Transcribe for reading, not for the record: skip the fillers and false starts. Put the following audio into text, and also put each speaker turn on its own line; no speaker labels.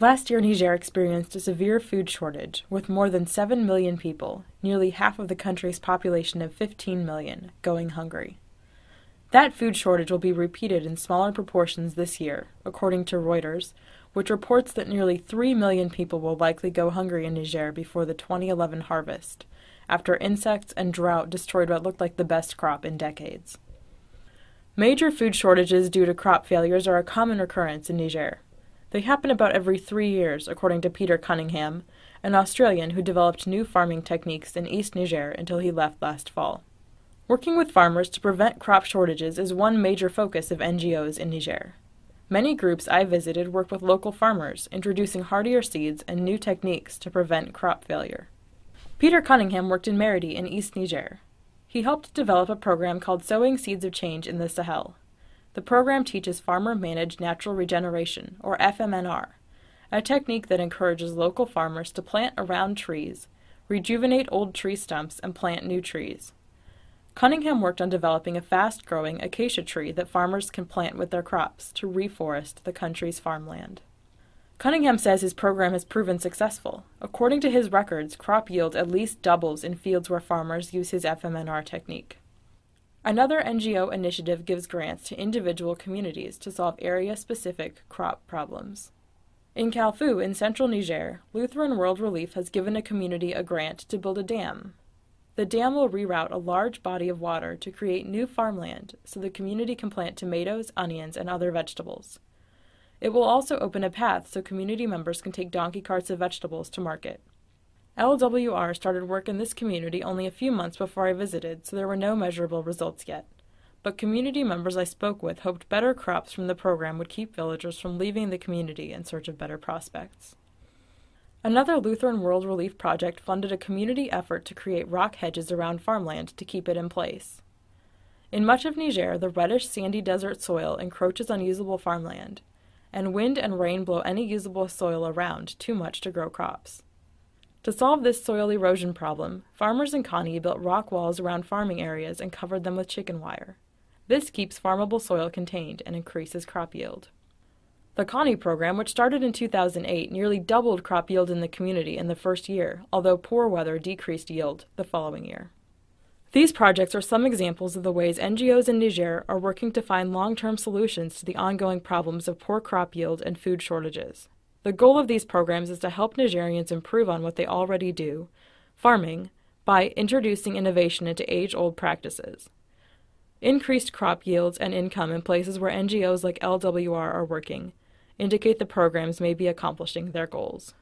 Last year, Niger experienced a severe food shortage, with more than 7 million people, nearly half of the country's population of 15 million, going hungry. That food shortage will be repeated in smaller proportions this year, according to Reuters, which reports that nearly 3 million people will likely go hungry in Niger before the 2011 harvest, after insects and drought destroyed what looked like the best crop in decades. Major food shortages due to crop failures are a common occurrence in Niger. They happen about every 3 years, according to Peter Cunningham, an Australian who developed new farming techniques in East Niger until he left last fall. Working with farmers to prevent crop shortages is one major focus of NGOs in Niger. Many groups I visited work with local farmers, introducing hardier seeds and new techniques to prevent crop failure. Peter Cunningham worked in Maradi in East Niger. He helped develop a program called Sowing Seeds of Change in the Sahel. The program teaches farmer-managed natural regeneration, or FMNR, a technique that encourages local farmers to plant around trees, rejuvenate old tree stumps, and plant new trees. Cunningham worked on developing a fast-growing acacia tree that farmers can plant with their crops to reforest the country's farmland. Cunningham says his program has proven successful. According to his records, crop yield at least doubles in fields where farmers use his FMNR technique. Another NGO initiative gives grants to individual communities to solve area-specific crop problems. In Kalfou, in central Niger, Lutheran World Relief has given a community a grant to build a dam. The dam will reroute a large body of water to create new farmland so the community can plant tomatoes, onions, and other vegetables. It will also open a path so community members can take donkey carts of vegetables to market. LWR started work in this community only a few months before I visited, so there were no measurable results yet. But community members I spoke with hoped better crops from the program would keep villagers from leaving the community in search of better prospects. Another Lutheran World Relief project funded a community effort to create rock hedges around farmland to keep it in place. In much of Niger, the reddish sandy desert soil encroaches on usable farmland, and wind and rain blow any usable soil around too much to grow crops. To solve this soil erosion problem, farmers in Kani built rock walls around farming areas and covered them with chicken wire. This keeps farmable soil contained and increases crop yield. The Kani program, which started in 2008, nearly doubled crop yield in the community in the first year, although poor weather decreased yield the following year. These projects are some examples of the ways NGOs in Niger are working to find long-term solutions to the ongoing problems of poor crop yield and food shortages. The goal of these programs is to help Nigerians improve on what they already do, farming, by introducing innovation into age-old practices. Increased crop yields and income in places where NGOs like LWR are working indicate the programs may be accomplishing their goals.